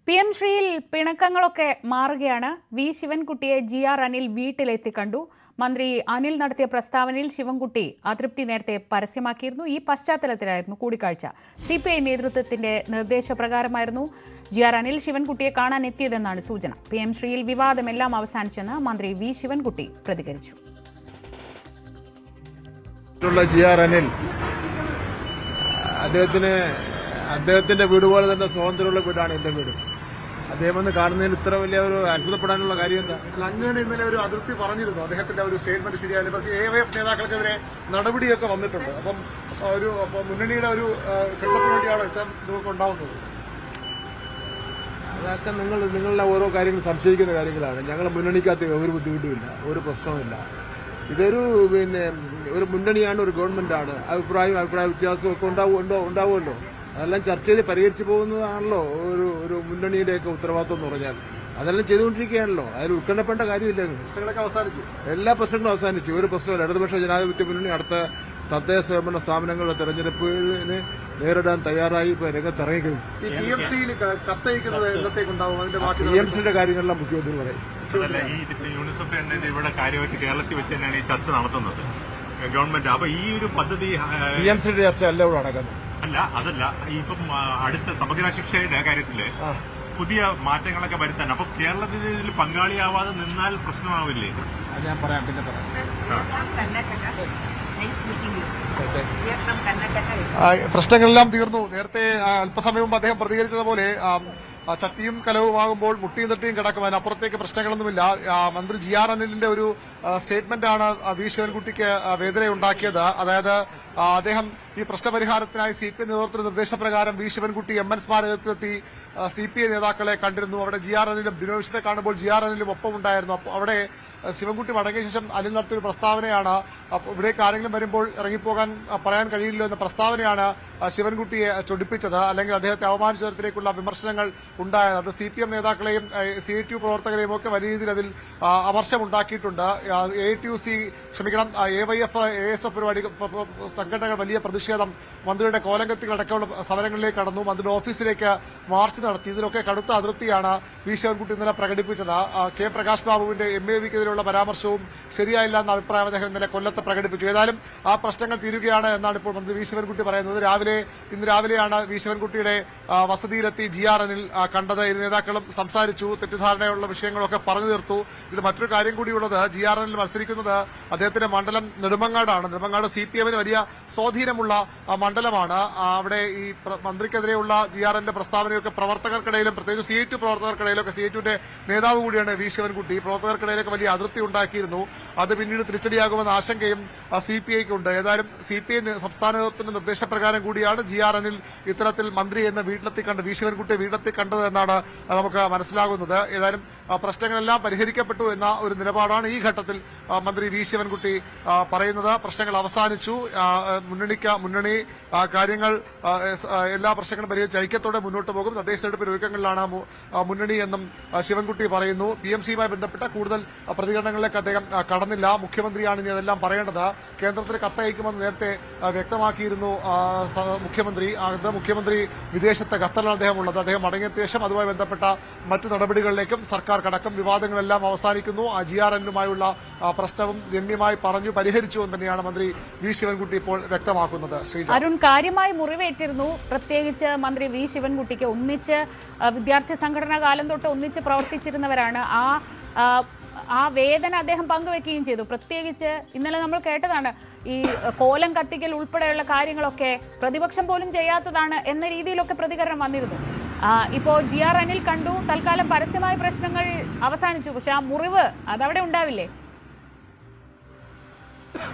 PM ശ്രീയിൽ പിണക്കങ്ങളൊക്കെ മാറുകയാണ്. V ശിവൻകുട്ടിയെ GR Anil വീട്ടിലെത്തി കണ്ടു. മന്ത്രി അനിൽ നടത്തിയ പ്രസ്താവനയിൽ ശിവൻകുട്ടി അതൃപ്തി നേരത്തെ പരസ്യമാക്കിയിരുന്നു. ഈ പശ്ചാത്തലത്തിലായിരുന്നു കൂടിക്കാഴ്ച. CPI നേതൃത്വത്തിന്റെ നിർദ്ദേശപ്രകാരമായിരുന്നു GR അനിൽ ശിവൻകുട്ടിയെ കാണാൻ എത്തിയതെന്നാണ് സൂചന. PM ശ്രീയിൽ വിവാദമെല്ലാം അവസാനിച്ചെന്ന് മന്ത്രി വി ശിവൻകുട്ടി പ്രതികരിച്ചു. GR അനിൽ അദ്ദേഹത്തിന്റെ വീട് പോലെ തന്നെ സ്വാതന്ത്ര്യമുള്ള വീടാണ് എന്റെ വീട്. അദ്ദേഹം ഒന്ന് കാണുന്നതിന് ഇത്ര വലിയ ഒരു അത്ഭുതപ്പെടാനുള്ള കാര്യം എന്താ? അങ്ങനെ ഇന്നലെ ഒരു അതിർത്തി പറഞ്ഞിരുന്നു. അദ്ദേഹത്തിന്റെ ഒരു സ്റ്റേറ്റ്മെന്റ് ശരിയായില്ല. പക്ഷേ AIF നേതാക്കൾക്കെതിരെ നടപടിയൊക്കെ വന്നിട്ടുണ്ട്. അപ്പം മുന്നണിയുടെ ഒരു കെട്ടപ്പിന് വേണ്ടിയാണ് ഇത്തരം ഇതൊക്കെ ഉണ്ടാവുന്നത്. അതൊക്കെ നിങ്ങളുടെ ഓരോ കാര്യങ്ങൾ സംശയിക്കുന്ന കാര്യങ്ങളാണ്. ഞങ്ങൾ മുന്നണിക്കകത്ത് ഒരു ബുദ്ധിമുട്ടുമില്ല, ഒരു പ്രശ്നവുമില്ല. ഇതൊരു ഒരു മുന്നണിയാണ്, ഒരു ഗവൺമെന്റാണ്. അഭിപ്രായ വ്യത്യാസമൊക്കെ ഉണ്ടാവുമല്ലോ. അതെല്ലാം ചർച്ച ചെയ്ത് പരിഹരിച്ചു പോകുന്നതാണല്ലോ ഒരു മുന്നണിയുടെയൊക്കെ ഉത്തരവാദിത്വം എന്ന് പറഞ്ഞാൽ. അതെല്ലാം ചെയ്തുകൊണ്ടിരിക്കുകയാണല്ലോ. അതിൽ ഉൾക്കൊള്ളപ്പെട്ട കാര്യമില്ല. പ്രശ്നങ്ങളൊക്കെ അവസാനിച്ചു, എല്ലാ പ്രശ്നങ്ങളും അവസാനിച്ചു. ഒരു പ്രശ്നമില്ല. ഇടതുപക്ഷ ജനാധിപത്യ മുന്നണി അടുത്ത തദ്ദേശ സ്വയംഭരണ സ്ഥാപനങ്ങളുടെ തെരഞ്ഞെടുപ്പിന് നേരിടാൻ തയ്യാറായി ഇപ്പൊ രംഗത്തിറങ്ങിക്കഴിഞ്ഞു. PMCയിൽ കത്തയക്കുന്നത് എന്നത്തേക്കുണ്ടാവും? അതിന്റെ PMCയുടെ കാര്യങ്ങളെല്ലാം മുഖ്യമന്ത്രി പറയും. യൂണിസെഫ് ഇവിടെ കാര്യമായിട്ട് കേരളത്തിൽ വെച്ച് തന്നെയാണ് ഈ ചർച്ച നടത്തുന്നത് ഗവൺമെന്റ്. അപ്പൊ ഈ ഒരു പദ്ധതി PMCയുടെ ചർച്ച അല്ല ഇവിടെ നടക്കുന്നത്. അതല്ല ഇപ്പം അടുത്ത സമഗ്ര ശിക്ഷയുടെ കാര്യത്തില് പുതിയ മാറ്റങ്ങളൊക്കെ വരുത്താൻ. അപ്പൊ കേരളത്തിൽ ഇതിൽ പങ്കാളിയാവാതെ നിന്നാൽ പ്രശ്നമാവില്ലേ? ഞാൻ പറയാം, പിന്നെ പറയാം. പ്രശ്നങ്ങളെല്ലാം തീർന്നു. നേരത്തെ അല്പസമയം മുമ്പ് അദ്ദേഹം പ്രതികരിച്ചതുപോലെ ചട്ടിയും കലവുമാകുമ്പോൾ മുട്ടിയും തട്ടിയും കിടക്കും. അതിനപ്പുറത്തേക്ക് പ്രശ്നങ്ങളൊന്നുമില്ല. മന്ത്രി GR അനിലിന്റെ ഒരു സ്റ്റേറ്റ്മെന്റാണ് വി ശിവൻകുട്ടിക്ക് വേദനയുണ്ടാക്കിയത്. അതായത് അദ്ദേഹം ഈ പ്രശ്നപരിഹാരത്തിനായി CPI നേതൃത്വത്തിന്റെ നിർദ്ദേശപ്രകാരം വി ശിവൻകുട്ടി MN സ്മാരകത്തിലെത്തി CPI നേതാക്കളെ കണ്ടിരുന്നു. അവിടെ GR അനിലും ബിനോവിഷത്തെ കാണുമ്പോൾ GR അനിലും ഒപ്പം ഉണ്ടായിരുന്നു. അപ്പോൾ അവിടെ ശിവൻകുട്ടി മടങ്ങിയ ശേഷം അനിൽ നടത്തിയൊരു പ്രസ്താവനയാണ്, ഇവിടേക്ക് ആരെങ്കിലും വരുമ്പോൾ ഇറങ്ങിപ്പോകാൻ പറയാൻ കഴിയില്ലോ എന്ന പ്രസ്താവനയാണ് ശിവൻകുട്ടിയെ ചൊടിപ്പിച്ചത്, അല്ലെങ്കിൽ അദ്ദേഹത്തെ അപമാനിച്ച തരത്തിലേക്കുള്ള വിമർശനങ്ങൾ ഉണ്ടായത്. അത് CPM നേതാക്കളെയും CITU പ്രവർത്തകരെയും ഒക്കെ വലിയ രീതിയിൽ അതിൽ അമർശമുണ്ടാക്കിയിട്ടുണ്ട്. AYF ASF പരിപാടി സംഘടനകൾ വലിയ പ്രതിഷേധം മന്ത്രിയുടെ കോലങ്കത്തിലടക്കമുള്ള സമരങ്ങളിലേക്ക് കടന്നു. മന്ത്രിയുടെ ഓഫീസിലേക്ക് മാർച്ച് നടത്തി. ഇതിലൊക്കെ കടുത്ത അതൃപ്തിയാണ് വി ശിവൻകുട്ടി ഇന്നലെ പ്രകടിപ്പിച്ചത്. K പ്രകാശ് ബാബുവിന്റെ MAVക്കെതിരെയുള്ള പരാമർശവും ശരിയായില്ല എന്ന അഭിപ്രായം അദ്ദേഹം ഇന്നലെ കൊല്ലത്ത് പ്രകടിപ്പിച്ചു. ഏതായാലും ആ പ്രശ്നങ്ങൾ തീരുകയാണ് എന്നാണ് ഇപ്പോൾ മന്ത്രി വി ശിവൻകുട്ടി പറയുന്നത്. ഇന്ന് രാവിലെയാണ് വി ശിവൻകുട്ടിയുടെ വസതിയിലെത്തി GR അനിൽ കണ്ടത്. ഇരു നേതാക്കളും സംസാരിച്ചു, തെറ്റിദ്ധാരണയുള്ള വിഷയങ്ങളൊക്കെ പറഞ്ഞു തീർത്തു. ഇതിൽ മറ്റൊരു കാര്യം കൂടിയുള്ളത്, GR അനിൽ മത്സരിക്കുന്നത് അദ്ദേഹത്തിന്റെ മണ്ഡലം നെടുമങ്ങാടാണ്. നെടുമങ്ങാട് CPMന് വലിയ സ്വാധീനമുള്ള മണ്ഡലമാണ്. അവിടെ ഈ മന്ത്രിക്കെതിരെയുള്ള GR അനിന്റെ പ്രസ്താവനയൊക്കെ പ്രവർത്തകർക്കിടയിലും, പ്രത്യേകിച്ച് CITU പ്രവർത്തകർക്കിടയിലൊക്കെ, CITUവിന്റെ നേതാവ് കൂടിയാണ് വി ശിവൻകുട്ടി, പ്രവർത്തകർക്കിടയിലൊക്കെ വലിയ അതൃപ്തി ഉണ്ടാക്കിയിരുന്നു. അത് പിന്നീട് തിരിച്ചടിയാകുമെന്ന ആശങ്കയും CPIക്കുണ്ട്. ഏതായാലും CPI സംസ്ഥാന നേതൃത്വത്തിന്റെ നിർദ്ദേശപ്രകാരം കൂടിയാണ് GR അനിൽ ഇത്തരത്തിൽ മന്ത്രി എന്ന വീട്ടിലെത്തി കണ്ട് വി ശിവൻകുട്ടിയെ വീട്ടിലെത്തി കണ്ടത് എന്നാണ് നമുക്ക് മനസ്സിലാകുന്നത്. ഏതായാലും പ്രശ്നങ്ങളെല്ലാം പരിഹരിക്കപ്പെട്ടു എന്ന ഒരു നിലപാടാണ് ഈ ഘട്ടത്തിൽ മന്ത്രി വി ശിവൻകുട്ടി പറയുന്നത്. പ്രശ്നങ്ങൾ അവസാനിച്ചു. മുന്നണി കാര്യങ്ങൾ എല്ലാ പ്രശ്നങ്ങളും പരിഹരിച്ച് ഐക്യത്തോടെ മുന്നോട്ട് പോകും. തദ്ദേശ തെരഞ്ഞെടുപ്പിന്റെ ഒരുക്കങ്ങളിലാണ് മുന്നണി എന്നും ശിവൻകുട്ടി പറയുന്നു. PMCയുമായി ബന്ധപ്പെട്ട കൂടുതൽ പ്രതികരണങ്ങളിലേക്ക് അദ്ദേഹം കടന്നില്ല. മുഖ്യമന്ത്രിയാണ് ഇനി അതെല്ലാം പറയേണ്ടത്. കേന്ദ്രത്തിന് കത്തയക്കുമെന്ന് നേരത്തെ വ്യക്തമാക്കിയിരുന്നു മുഖ്യമന്ത്രി വിദേശത്ത് ഖത്തറിലാണ് അദ്ദേഹം ഉള്ളത്. അദ്ദേഹം മടങ്ങിയെത്തിയ ശേഷം അതുമായി ബന്ധപ്പെട്ട മറ്റു നടപടികളിലേക്കും സർക്കാർ കടക്കും. വിവാദങ്ങളെല്ലാം അവസാനിക്കുന്നു. GR അനിലുമായുള്ള പ്രശ്നവും രമ്യമായി പറഞ്ഞു പരിഹരിച്ചു എന്ന് തന്നെയാണ് മന്ത്രി വി ശിവൻകുട്ടി ഇപ്പോൾ വ്യക്തമാക്കുന്നത്. അരുൺ, കാര്യമായി മുറിവേറ്റിരുന്നു. പ്രത്യേകിച്ച് മന്ത്രി വി ശിവൻകുട്ടിക്ക് ഒന്നിച്ച് വിദ്യാർത്ഥി സംഘടനാ കാലം തൊട്ട് ഒന്നിച്ച് പ്രവർത്തിച്ചിരുന്നവരാണ്. ആ വേദന അദ്ദേഹം പങ്കുവെക്കുകയും ചെയ്തു. പ്രത്യേകിച്ച് ഇന്നലെ നമ്മൾ കേട്ടതാണ്, ഈ കോലം കത്തിക്കൽ ഉൾപ്പെടെയുള്ള കാര്യങ്ങളൊക്കെ പ്രതിപക്ഷം പോലും ചെയ്യാത്തതാണ് എന്ന രീതിയിലൊക്കെ പ്രതികരണം വന്നിരുന്നു. ഇപ്പോൾ GR അനിൽ കണ്ടു, തൽക്കാലം പരസ്യമായ പ്രശ്നങ്ങൾ അവസാനിച്ചു. പക്ഷെ ആ മുറിവ് അതവിടെ ഉണ്ടാവില്ലേ?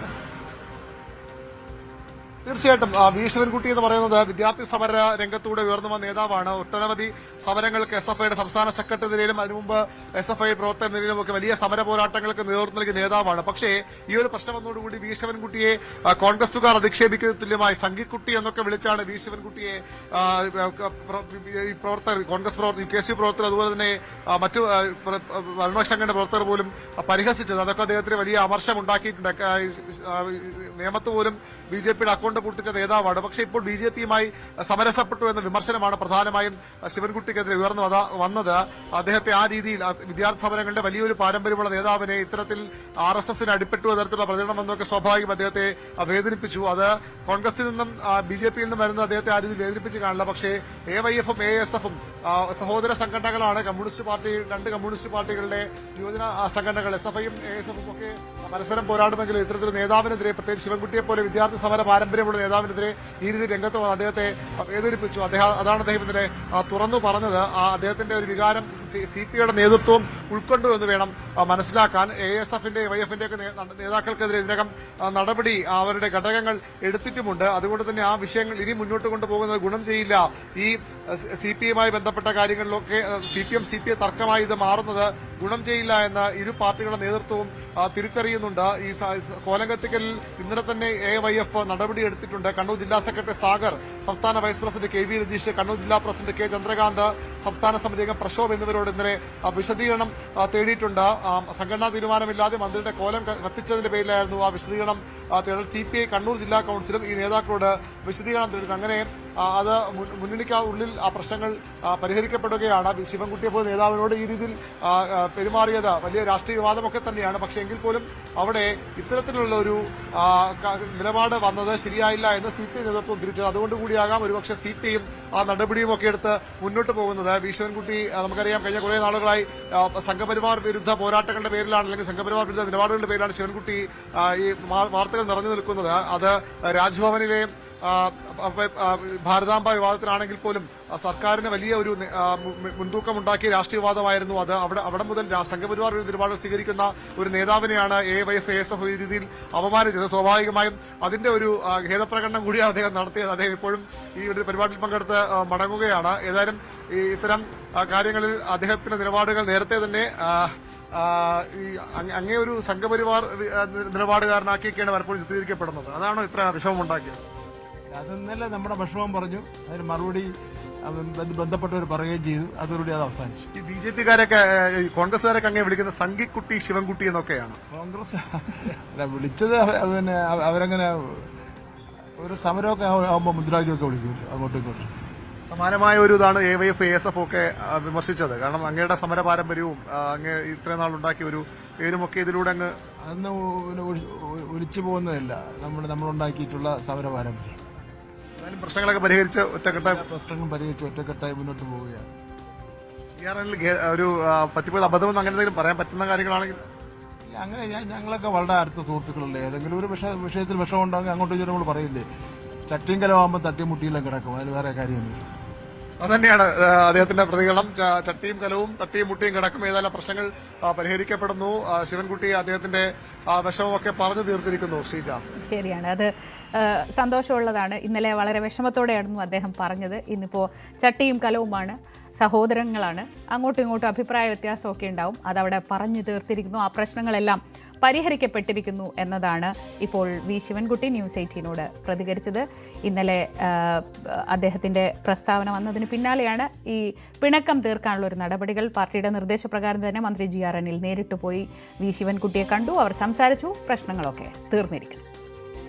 തീർച്ചയായിട്ടും വി ശിവൻകുട്ടി എന്ന് പറയുന്നത് വിദ്യാർത്ഥി സമര രംഗത്തൂടെ ഉയർന്നു വന്ന നേതാവാണ്. ഒട്ടനവധി സമരങ്ങൾക്ക് SFIയുടെ സംസ്ഥാന സെക്രട്ടറി നിലയിലും അതിനുമുമ്പ് SFI പ്രവർത്തക നിലയിലും ഒക്കെ വലിയ സമര പോരാട്ടങ്ങൾക്ക് നേതൃത്വം നൽകിയ നേതാവാണ്. പക്ഷേ ഈ ഒരു പ്രശ്നം വന്നതോടുകൂടി വി ശിവൻകുട്ടിയെ കോൺഗ്രസുകാർ അധിക്ഷേപിക്കുന്നതിന് തുല്യമായി സംഘിക്കുട്ടി എന്നൊക്കെ വിളിച്ചാണ് വി ശിവൻകുട്ടിയെ പ്രവർത്തകർ, കോൺഗ്രസ് പ്രവർത്തകർ, KSU പ്രവർത്തകർ, അതുപോലെ തന്നെ മറ്റു ഭരണപക്ഷങ്ങളുടെ പ്രവർത്തകർ പോലും പരിഹസിച്ചത്. അതൊക്കെ അദ്ദേഹത്തിന് വലിയ അമർഷം ഉണ്ടാക്കിയിട്ടുണ്ട്. നിയമത്ത് പോലും BJPയുടെ അക്കൗണ്ട് കൊണ്ട് പൊട്ടിച്ച നേതാവാണ്. പക്ഷേ ഇപ്പോൾ BJP-യുമായി സമരസപ്പെട്ടു എന്ന വിമർശനമാണ് പ്രധാനമായും ശിവൻകുട്ടിക്കെതിരെ ഉയർന്നു വന്നത്. അദ്ദേഹത്തെ ആ രീതിയിൽ വിദ്യാർത്ഥി സമരങ്ങളുടെ വലിയൊരു പാരമ്പര്യമുള്ള നേതാവിനെ ഇത്തരത്തിൽ RSS-ന് അടിപ്പെട്ടു തരത്തിലുള്ള പ്രചരണം എന്നൊക്കെ സ്വാഭാവികം അദ്ദേഹത്തെ വേദനിപ്പിച്ചു. അത് കോൺഗ്രസിൽ നിന്നും BJP-യിൽ നിന്നും വരുന്ന അദ്ദേഹത്തെ ആ രീതിയിൽ വേദനിപ്പിച്ച് കാണില്ല. പക്ഷേ AYF-ഉം ASF-ഉം സഹോദര സംഘടനകളാണ്. രണ്ട് കമ്മ്യൂണിസ്റ്റ് പാർട്ടികളുടെ യുവജന സംഘടനകൾ SFI-യും ASF-ഉം ഒക്കെ പരസ്പരം പോരാടുമെങ്കിലും ഇത്തരത്തിൽ നേതാവിനെതിരെ, പ്രത്യേകിച്ച് ശിവൻകുട്ടിയെ പോലെ വിദ്യാർത്ഥി സമര പാരമ്പര്യമുള്ള നേതാവിനെതിരെ ഈ രീതിയിൽ രംഗത്ത് വന്ന് അദ്ദേഹത്തെ വേദനിപ്പിച്ചു. അതാണ് അദ്ദേഹം ഇന്നലെ തുറന്നു പറഞ്ഞത്. അദ്ദേഹത്തിന്റെ ഒരു വികാരം CPI-യുടെ നേതൃത്വവും ഉൾക്കൊണ്ടു എന്ന് വേണം മനസ്സിലാക്കാൻ. ASF-ന്റെ AYF-ന്റെ ഒക്കെ നേതാക്കൾക്കെതിരെ ഇതിനകം നടപടി അവരുടെ ഘടകങ്ങൾ എടുത്തിട്ടുമുണ്ട്. അതുകൊണ്ട് തന്നെ ആ വിഷയങ്ങൾ ഇനി മുന്നോട്ട് കൊണ്ടുപോകുന്നത് ഗുണം ചെയ്യില്ല. ഈ CPI-യുമായി ബന്ധപ്പെട്ട കാര്യങ്ങളിലൊക്കെ CPI തർക്കമായി ഇത് മാറുന്നത് ഗുണം ചെയ്യില്ല എന്ന് ഇരു പാർട്ടികളുടെ നേതൃത്വവും തിരിച്ചറിയുന്നുണ്ട്. ഈ കോലം കത്തിക്കലിൽ ഇന്നലെ തന്നെ AYF നടപടി എടുത്തിട്ടുണ്ട്. കണ്ണൂർ ജില്ലാ സെക്രട്ടറി സാഗർ, സംസ്ഥാന vice president KV Rajeesh, Kannur ജില്ലാ പ്രസിഡന്റ് K ചന്ദ്രകാന്ത്, സംസ്ഥാന സമിതി അംഗം പ്രശോഭ് എന്നിവരോട് ഇന്നലെ വിശദീകരണം തേടിയിട്ടുണ്ട്. സംഘടനാ തീരുമാനമില്ലാതെ മന്ത്രിയുടെ കോലം കത്തിച്ചതിന്റെ പേരിലായിരുന്നു ആ വിശദീകരണം തേടൽ. CPI കണ്ണൂർ ജില്ലാ കൌൺസിലും ഈ നേതാക്കളോട് വിശദീകരണം തേടിയിട്ടുണ്ട്. അങ്ങനെ അത് മുന്നണിക്കുള്ളിൽ ആ പ്രശ്നങ്ങൾ പരിഹരിക്കപ്പെടുകയാണ്. ശിവൻകുട്ടിയെ പോലെ നേതാവിനോട് ഈ രീതിയിൽ പെരുമാറിയത് വലിയ രാഷ്ട്രീയ വിവാദമൊക്കെ തന്നെയാണ്. പക്ഷേ എങ്കിൽ പോലും അവിടെ ഇത്തരത്തിലുള്ള ഒരു നിലപാട് വന്നത് ശരിയായില്ല എന്ന് CPI നേതൃത്വം തിരിച്ചത്. അതുകൊണ്ടുകൂടിയാകാം ഒരുപക്ഷെ CPI-യും ആ നടപടിയും ഒക്കെ എടുത്ത് മുന്നോട്ട് പോകുന്നത്. ശിവൻകുട്ടി നമുക്കറിയാം കഴിഞ്ഞ കുറേ നാളുകളായി സംഘപരിവാർ വിരുദ്ധ പോരാട്ടങ്ങളുടെ പേരിലാണ്, അല്ലെങ്കിൽ സംഘപരിവാർ വിരുദ്ധ നിലപാടുകളുടെ പേരിലാണ് ശിവൻകുട്ടി ഈ വാർത്തകൾ നിറഞ്ഞു നിൽക്കുന്നത്. അത് രാജ്ഭവനിലെ ഭാരതാംബ വിവാദത്തിലാണെങ്കിൽ പോലും സർക്കാരിന് വലിയ ഒരു മുൻതൂക്കമുണ്ടാക്കിയ രാഷ്ട്രീയവാദമായിരുന്നു അത്. അവിടെ മുതൽ സംഘപരിവാർ നിലപാടുകൾ സ്വീകരിക്കുന്ന ഒരു നേതാവിനെയാണ് AYF ASF ഈ രീതിയിൽ അപമാനിച്ചത്. സ്വാഭാവികമായും അതിന്റെ ഒരു ഖേദപ്രകടനം കൂടിയാണ് അദ്ദേഹം നടത്തിയത്. അദ്ദേഹം ഇപ്പോഴും ഈ ഒരു പരിപാടിയിൽ പങ്കെടുത്ത് മടങ്ങുകയാണ്. ഏതായാലും ഇത്തരം കാര്യങ്ങളിൽ അദ്ദേഹത്തിന്റെ നിലപാടുകൾ നേരത്തെ തന്നെ അങ്ങേ ഒരു സംഘപരിവാർ നിലപാടുകാരനാക്കിയൊക്കെയാണ് പലപ്പോഴും ചിത്രീകരിക്കപ്പെടുന്നത്. അതാണോ ഇത്ര വിഷമമുണ്ടാക്കിയത്? അതെന്നല്ല നമ്മുടെ വിഷമം പറഞ്ഞു. അതിന് മറുപടി ബന്ധപ്പെട്ടവർ പറയുകയും ചെയ്തു. അതോടുകൂടി അത് അവസാനിച്ചു. ഈ BJP-കാരൊക്കെ കോൺഗ്രസ്സുകാരൊക്കെ അങ്ങനെ വിളിക്കുന്ന സംഘിക്കുട്ടി ശിവൻകുട്ടി എന്നൊക്കെയാണ്. കോൺഗ്രസ് വിളിച്ചത് പിന്നെ അവരങ്ങനെ ഒരു സമരമൊക്കെ ആകുമ്പോൾ മുദ്രാവാക്യമൊക്കെ വിളിക്കുമല്ലോ അങ്ങോട്ടും ഇങ്ങോട്ടും. സമാനമായ ഒരു ഇതാണ് AYF ASF ഒക്കെ വിമർശിച്ചത്. കാരണം അങ്ങയുടെ സമര പാരമ്പര്യവും അങ്ങ് ഇത്രയും നാളുണ്ടാക്കിയ ഒരു പേരുമൊക്കെ ഇതിലൂടെ അങ്ങ് അന്ന് ഒലിച്ചു പോകുന്നതല്ല നമ്മളുണ്ടാക്കിയിട്ടുള്ള സമര പാരമ്പര്യം. പ്രശ്നങ്ങളൊക്കെ പരിഹരിച്ച് ഒറ്റക്കെട്ടായി മുന്നോട്ട് പോവുകയാണ്. ഒരു പറ്റിപ്പോയത് അബദ്ധമെന്ന് അങ്ങനെ എന്തെങ്കിലും പറയാൻ പറ്റുന്ന കാര്യങ്ങളാണെങ്കിൽ അങ്ങനെ ഞങ്ങളൊക്കെ വളരെ അടുത്ത സുഹൃത്തുക്കളല്ലേ. ഏതെങ്കിലും ഒരു വിഷയത്തിൽ വിഷമം ഉണ്ടാകുമെങ്കിൽ അങ്ങോട്ടും ഇങ്ങോട്ടും നമ്മൾ പറയില്ലേ. ചട്ടിയും കലമാകുമ്പോൾ തട്ടിയും മുട്ടിയിലും കിടക്കും. അതിന് വേറെ കാര്യമൊന്നുമില്ല. അതുതന്നെയാണ് അദ്ദേഹത്തിന്റെ പ്രതികരണം. ചട്ടിയും കലവും തട്ടിയും മുട്ടിയും കിടക്കും. ഏതായാലും പ്രശ്നങ്ങൾ പരിഹരിക്കപ്പെടുന്നു. ശിവൻകുട്ടി അദ്ദേഹത്തിന്റെ വിഷമമൊക്കെ പറഞ്ഞു തീർത്തിരിക്കുന്നു. ശ്രീജ, ശരിയാണ്, അത് സന്തോഷമുള്ളതാണ്. ഇന്നലെ വളരെ വിഷമത്തോടെയായിരുന്നു അദ്ദേഹം പറഞ്ഞത്. ഇന്നിപ്പോൾ ചട്ടിയും കലവുമാണ്, സഹോദരങ്ങളാണ്, അങ്ങോട്ടും ഇങ്ങോട്ടും അഭിപ്രായ വ്യത്യാസമൊക്കെ ഉണ്ടാവും. അതവിടെ പറഞ്ഞു തീർത്തിരിക്കുന്നു. ആ പ്രശ്നങ്ങളെല്ലാം പരിഹരിക്കപ്പെട്ടിരിക്കുന്നു എന്നതാണ് ഇപ്പോൾ ശിവൻകുട്ടി ന്യൂസ് 18നോട് പ്രതികരിച്ചത്. ഇന്നലെ അദ്ദേഹത്തിൻ്റെ പ്രസ്താവന വന്നതിന് പിന്നാലെയാണ് ഈ പിണക്കം തീർക്കാനുള്ള ഒരു നടപടികൾ. പാർട്ടിയുടെ നിർദ്ദേശപ്രകാരം തന്നെ മന്ത്രി GR അനിൽ നേരിട്ട് പോയി ശിവൻകുട്ടിയെ കണ്ടു. അവർ സംസാരിച്ചു. പ്രശ്നങ്ങളൊക്കെ തീർന്നിരിക്കുന്നു.